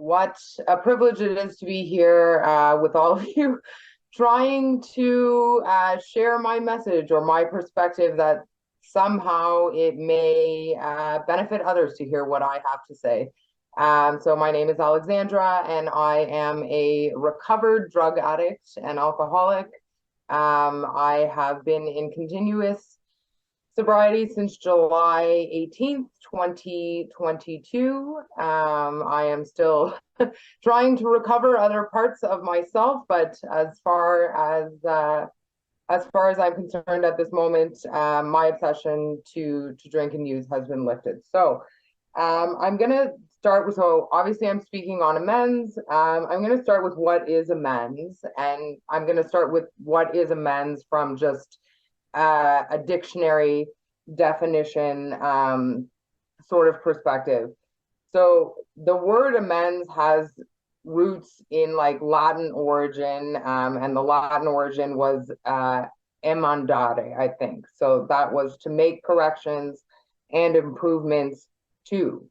what a privilege it is to be here with all of you, trying to share my message or my perspective that somehow it may benefit others to hear what I have to say. So my name is Alexandra, and I am a recovered drug addict and alcoholic. I have been in continuous sobriety since July 18th, 2022. I am still trying to recover other parts of myself, but as far as I'm concerned at this moment, my obsession to drink and use has been lifted. So I'm gonna start with, so obviously I'm speaking on amends. I'm gonna start with what is amends, and I'm gonna start with what is amends from just a dictionary definition sort of perspective. So the word amends has roots in like Latin origin, and the Latin origin was emendare, I think. So that was to make corrections and improvements to,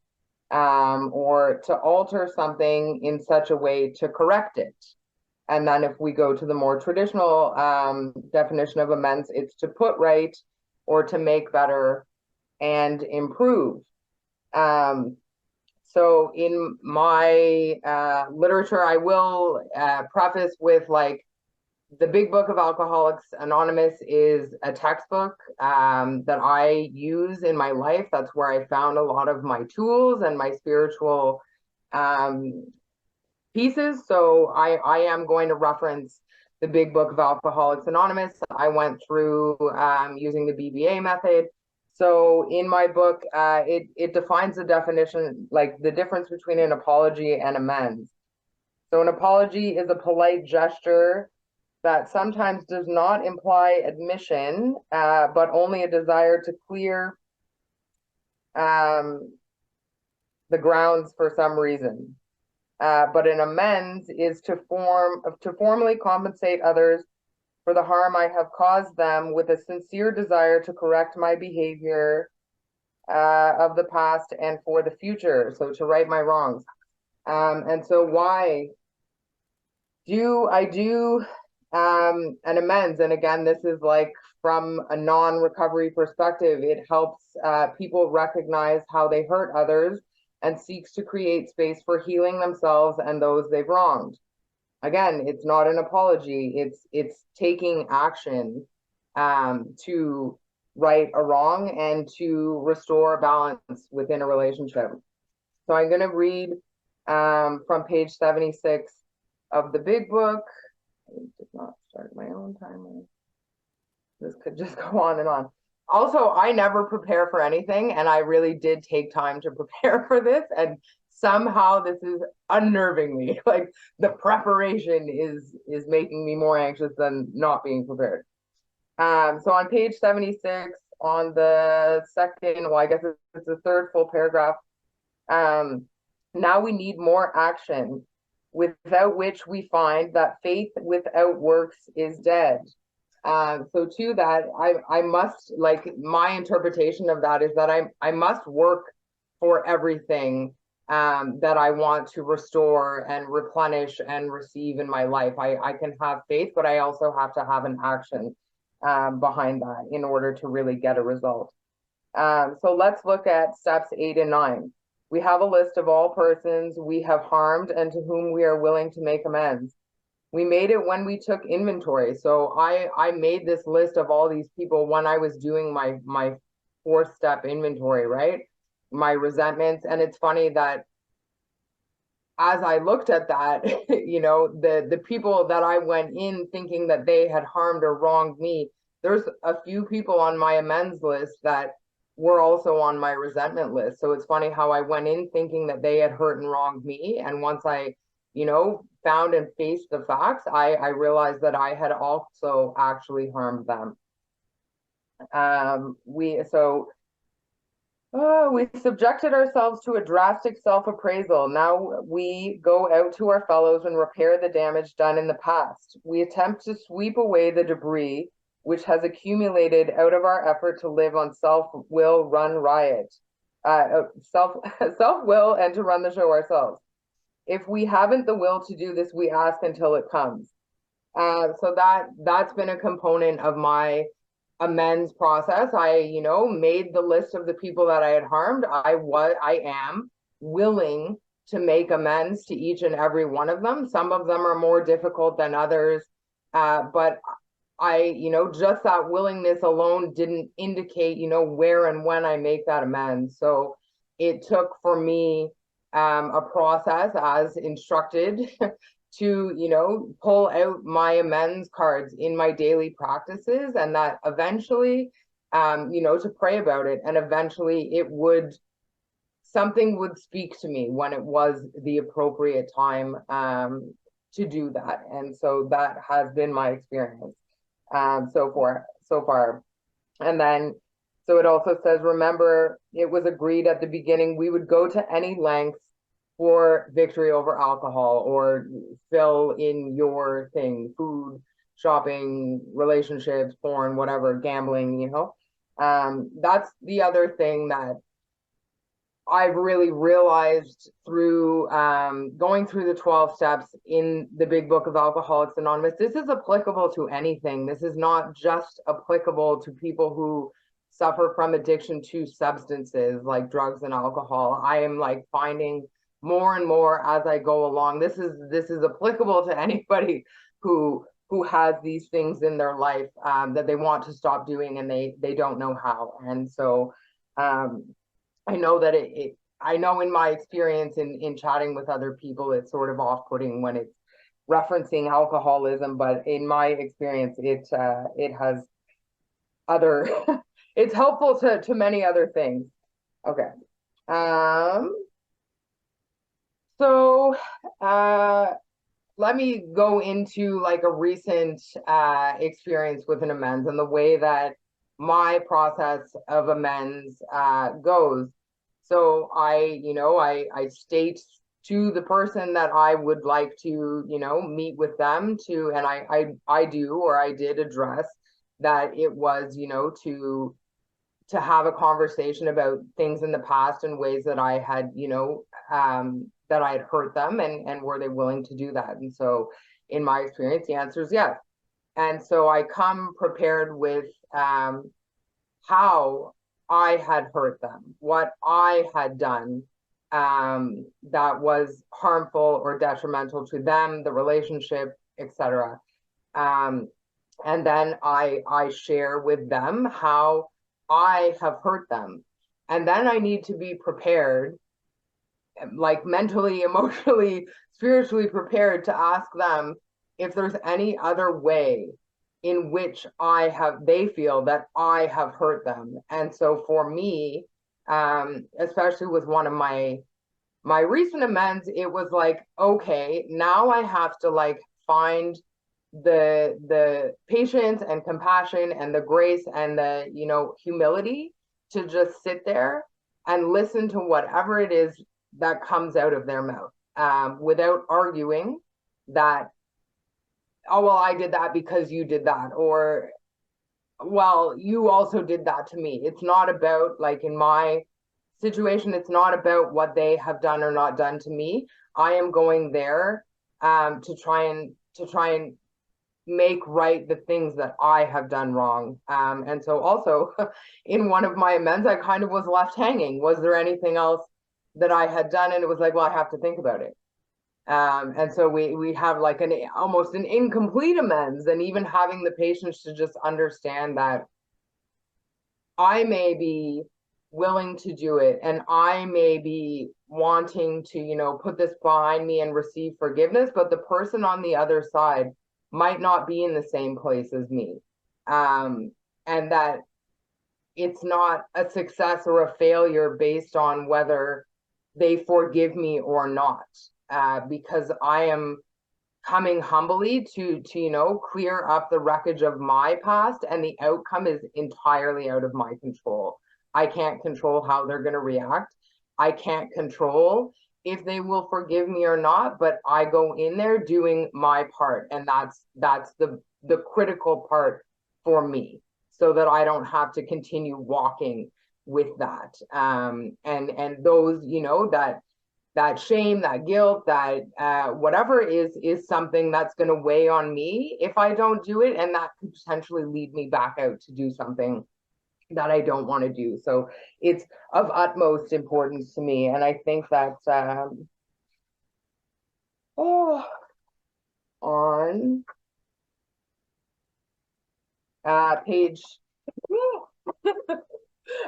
or to alter something in such a way to correct it. And then if we go to the more traditional definition of amends, it's to put right or to make better and improve. So in my literature, I will preface with like the Big Book of Alcoholics Anonymous is a textbook that I use in my life. That's where I found a lot of my tools and my spiritual pieces. So I am going to reference the Big Book of Alcoholics Anonymous. I went through using the BBA method. So in my book, it defines the definition, like the difference between an apology and amends. So an apology is a polite gesture that sometimes does not imply admission, but only a desire to clear the grounds for some reason. But an amends is to formally compensate others for the harm I have caused them with a sincere desire to correct my behavior of the past and for the future. So to right my wrongs. And so why do I do an amends? And again, this is like from a non-recovery perspective. It helps people recognize how they hurt others and seeks to create space for healing themselves and those they've wronged. Again, it's not an apology. It's taking action to right a wrong and to restore balance within a relationship. So I'm going to read from page 76 of the Big Book. I did not start my own timer. This could just go on and on. Also, I never prepare for anything, and I really did take time to prepare for this, and somehow this is unnerving me. Like the preparation is making me more anxious than not being prepared. So on page 76, on the second, well, I guess it's the third full paragraph. Now we need more action, without which we find that faith without works is dead. So to that, I must, like, my interpretation of that is that I must work for everything that I want to restore and replenish and receive in my life. I can have faith, but I also have to have an action behind that in order to really get a result. So let's look at steps 8 and 9. We have a list of all persons we have harmed and to whom we are willing to make amends. We made it when we took inventory. So I made this list of all these people when I was doing my 4-step inventory, right? My resentments. And it's funny that as I looked at that, you know, the people that I went in thinking that they had harmed or wronged me, there's a few people on my amends list that were also on my resentment list. So it's funny how I went in thinking that they had hurt and wronged me. And once I, you know, found and faced the facts, I realized that I had also actually harmed them. We subjected ourselves to a drastic self-appraisal. Now we go out to our fellows and repair the damage done in the past. We attempt to sweep away the debris which has accumulated out of our effort to live on self-will run riot. Self-will and to run the show ourselves. if we haven't the will to do this, we ask until it comes. So that's been a component of my amends process. I, made the list of the people that I had harmed. I am willing to make amends to each and every one of them. Some of them are more difficult than others, but just that willingness alone didn't indicate, where and when I make that amends. So it took for me a process as instructed to, pull out my amends cards in my daily practices, and that eventually, to pray about it, and eventually something would speak to me when it was the appropriate time to do that. And so that has been my experience so far. And then, so it also says, remember, it was agreed at the beginning we would go to any lengths for victory over alcohol, or fill in your thing, food, shopping, relationships, porn, whatever, gambling, that's the other thing that I've really realized through going through the 12 steps in the big book of Alcoholics Anonymous. This is applicable to anything. This is not just applicable to people who suffer from addiction to substances like drugs and alcohol. I am like finding more and more as I go along. This is applicable to anybody who has these things in their life that they want to stop doing, and they don't know how. And so I know that I know in my experience in chatting with other people, it's sort of off-putting when it's referencing alcoholism, but in my experience, it has other, it's helpful to many other things. Okay. So, let me go into like a recent experience with an amends and the way that my process of amends goes. So I state to the person that I would like to, meet with them to, and I do, or I did address that it was, to have a conversation about things in the past and ways that I had, that I had hurt them, and were they willing to do that? And so in my experience, the answer is yes. And so I come prepared with how I had hurt them, what I had done that was harmful or detrimental to them, the relationship, etc. And then I share with them how I have hurt them. And then I need to be prepared, like mentally, emotionally, spiritually prepared to ask them if there's any other way in which they feel that I have hurt them. And so for me, especially with one of my recent amends, it was like, okay, now I have to like find the patience and compassion and the grace and the, humility to just sit there and listen to whatever it is that comes out of their mouth, without arguing that, oh, well, I did that because you did that, or, well, you also did that to me. It's not about, like in my situation, it's not about what they have done or not done to me. I am going there to try and make right the things that I have done wrong. And so also in one of my amends, I kind of was left hanging. Was there anything else that I had done? And it was like, well, I have to think about it. And so we have like almost an incomplete amends, and even having the patience to just understand that I may be willing to do it, and I may be wanting to, put this behind me and receive forgiveness, but the person on the other side might not be in the same place as me. And that it's not a success or a failure based on whether they forgive me or not. Because I am coming humbly to clear up the wreckage of my past, and the outcome is entirely out of my control. I can't control how they're going to react. I can't control if they will forgive me or not, but I go in there doing my part, and that's the critical part for me, so that I don't have to continue walking with that. And those, that that shame, that guilt, that whatever is something that's going to weigh on me if I don't do it, and that could potentially lead me back out to do something that I don't want to do. So it's of utmost importance to me, and I think that oh, on page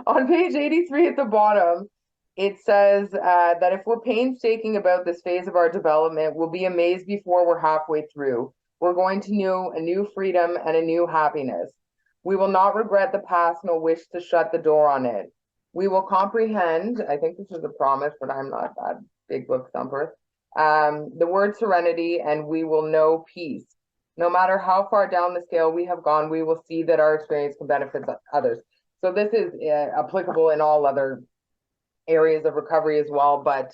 on page 83 at the bottom, it says that if we're painstaking about this phase of our development, we'll be amazed before we're halfway through. We're going to know a new freedom and a new happiness. We will not regret the past nor wish to shut the door on it. We will comprehend, I think this is a promise, but I'm not that big book thumper, the word serenity, and we will know peace. No matter how far down the scale we have gone, we will see that our experience can benefit others. So this is applicable in all other areas of recovery as well, but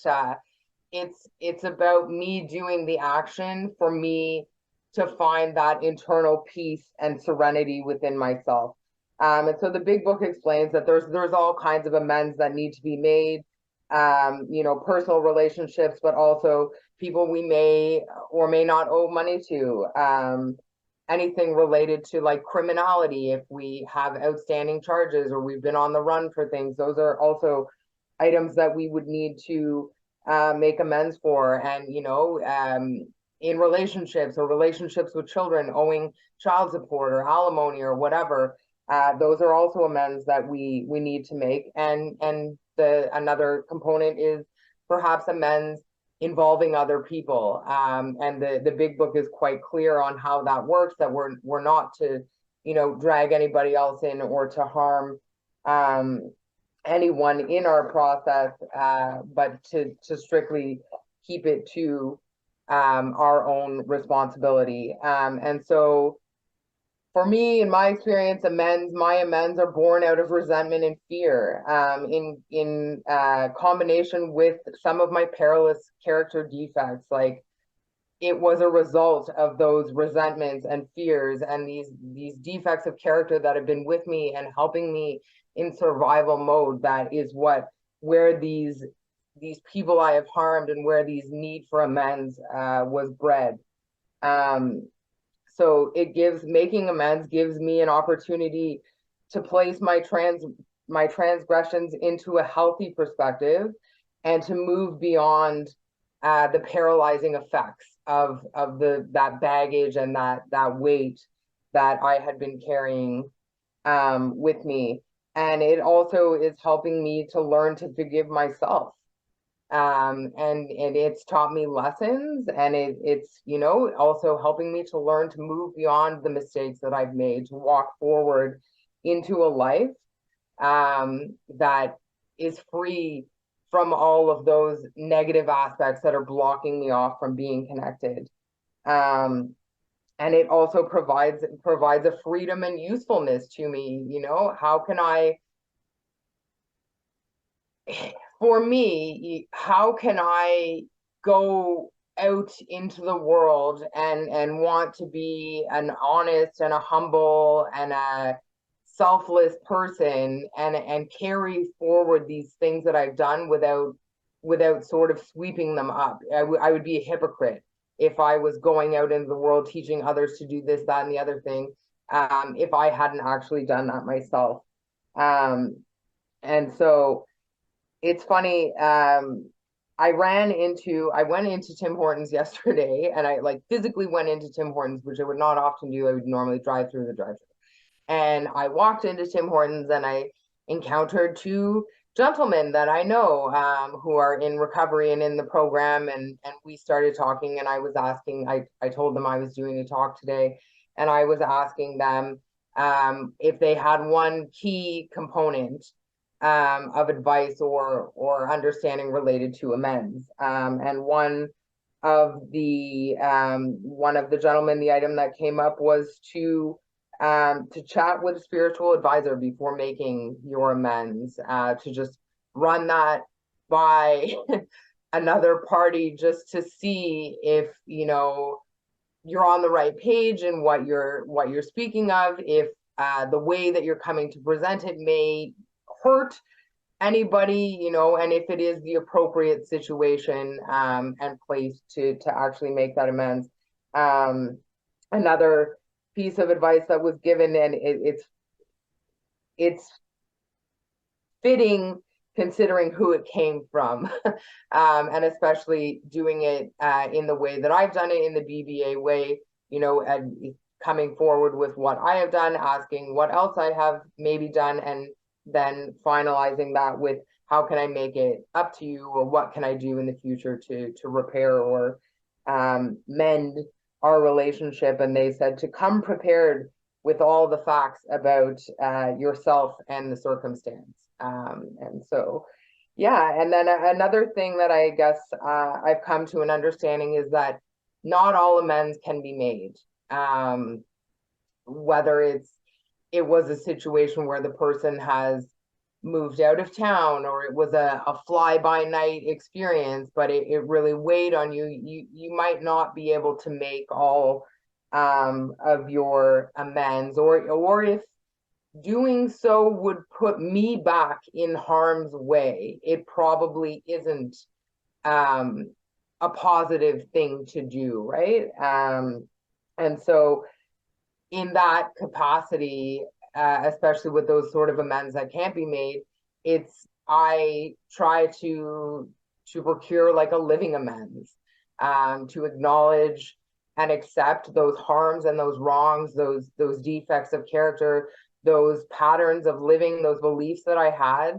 it's about me doing the action for me to find that internal peace and serenity within myself. And so the big book explains that there's all kinds of amends that need to be made, personal relationships, but also people we may or may not owe money to. Anything related to like criminality, if we have outstanding charges or we've been on the run for things, those are also items that we would need to make amends for. And in relationships or relationships with children, owing child support or alimony or whatever, those are also amends that we need to make. And the another component is perhaps amends involving other people. And the big book is quite clear on how that works, that we're not to, drag anybody else in or to harm anyone in our process, but to strictly keep it to our own responsibility. And so for me, in my experience, my amends are born out of resentment and fear, in combination with some of my perilous character defects. Like, it was a result of those resentments and fears and these defects of character that have been with me and helping me in survival mode. That is where these people I have harmed and where these need for amends was bred. So making amends gives me an opportunity to place my transgressions into a healthy perspective and to move beyond the paralyzing effects of that baggage and that weight that I had been carrying with me. And it also is helping me to learn to forgive myself. And it's taught me lessons, and it's also helping me to learn to move beyond the mistakes that I've made, to walk forward into a life that is free from all of those negative aspects that are blocking me off from being connected. And it also provides a freedom and usefulness to me. How can I for me, how can I go out into the world and want to be an honest and a humble and a selfless person and carry forward these things that I've done without sort of sweeping them up. I would be a hypocrite if I was going out into the world teaching others to do this, that, and the other thing, if I hadn't actually done that myself. And so it's funny. I went into Tim Hortons yesterday, and I like physically went into Tim Hortons, which I would not often do. I would normally drive through the drive-thru. And I walked into Tim Hortons and I encountered two gentlemen that I know, who are in recovery and in the program. And we started talking, and I told them I was doing a talk today, and I was asking them if they had one key component of advice or understanding related to amends. And one of the gentlemen, the item that came up was to chat with a spiritual advisor before making your amends, to just run that by another party, just to see if you're on the right page and what you're speaking of, if the way that you're coming to present it may hurt anybody, and if it is the appropriate situation and place to actually make that amends. Um, Another piece of advice that was given, and it's fitting considering who it came from, and especially doing it in the way that I've done it, in the BBA way, and coming forward with what I have done, asking what else I have maybe done, and then finalizing that with how can I make it up to you, or what can I do in the future to repair or mend our relationship. And they said to come prepared with all the facts about yourself and the circumstance. And so, yeah. And then another thing that I guess I've come to an understanding is that not all amends can be made. Whether it was a situation where the person has moved out of town, or it was a fly by night experience, but it really weighed on you. You might not be able to make all of your amends, or if doing so would put me back in harm's way, it probably isn't a positive thing to do, right? And so in that capacity, especially with those sort of amends that can't be made, I try to procure like a living amends, to acknowledge and accept those harms and those wrongs, those defects of character, those patterns of living, those beliefs that I had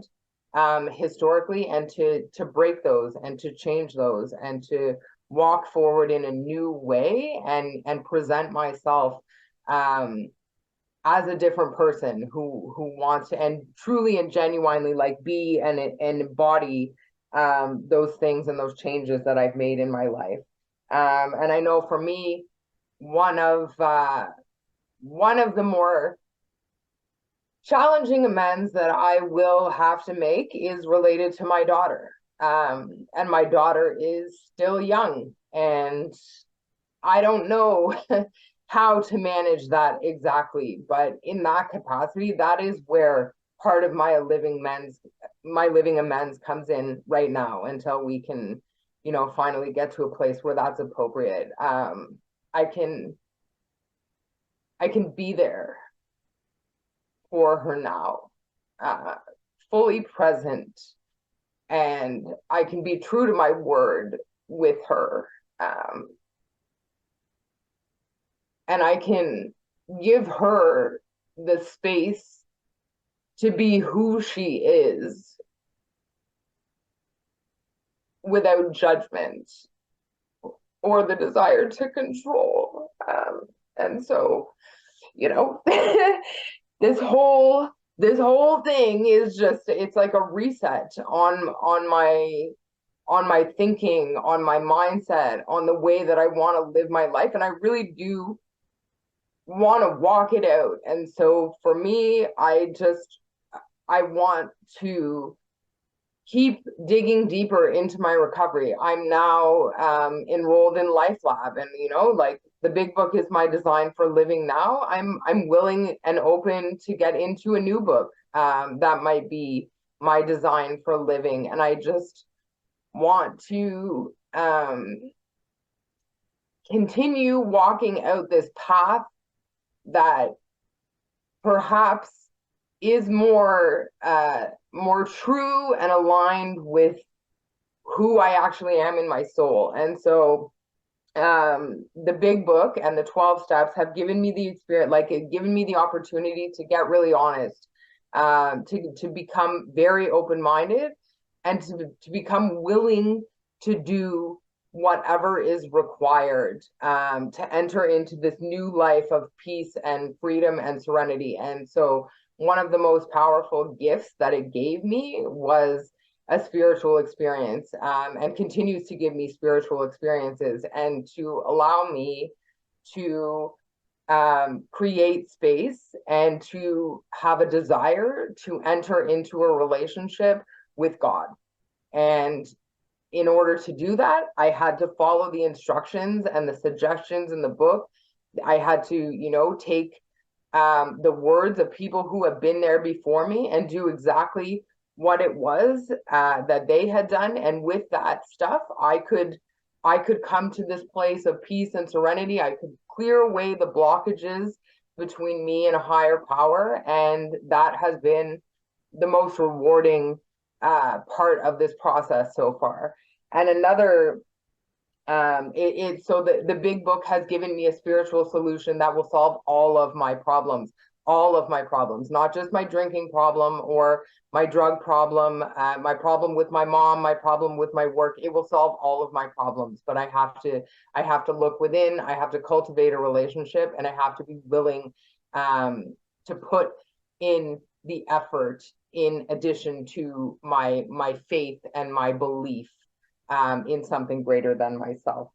historically, and to break those and to change those and to walk forward in a new way and present myself as a different person who wants to and truly and genuinely like be and embody those things and those changes that I've made in my life. And I know for me, one of the more challenging amends that I will have to make is related to my daughter. And my daughter is still young, and I don't know how to manage that exactly, but in that capacity, that is where part of my living amends comes in right now, until we can, finally get to a place where that's appropriate. I can be there for her now, uh, fully present, and I can be true to my word with her. And I can give her the space to be who she is without judgment or the desire to control. And so, this whole thing is just, it's like a reset on my thinking, on my mindset, on the way that I want to live my life. And I really do want to walk it out. And so for me, I want to keep digging deeper into my recovery. I'm now enrolled in LifeLab, and like the big book is my design for living now. I'm willing and open to get into a new book that might be my design for living, and I just want to continue walking out this path that perhaps is more true and aligned with who I actually am in my soul. And so the big book and the 12 steps have given me the experience, like it given me the opportunity to get really honest, to become very open-minded, and to become willing to do whatever is required to enter into this new life of peace and freedom and serenity. And so one of the most powerful gifts that it gave me was a spiritual experience, and continues to give me spiritual experiences, and to allow me to create space and to have a desire to enter into a relationship with God. And in order to do that, I had to follow the instructions and the suggestions in the book. I had to, take the words of people who have been there before me and do exactly what it was that they had done, and with that stuff, I could come to this place of peace and serenity. I could clear away the blockages between me and a higher power, and that has been the most rewarding part of this process so far. And another so the big book has given me a spiritual solution that will solve all of my problems, not just my drinking problem or my drug problem, my problem with my mom, my problem with my work. It will solve all of my problems, but I have to look within. I have to cultivate a relationship, and I have to be willing to put in the effort in addition to my faith and my belief in something greater than myself.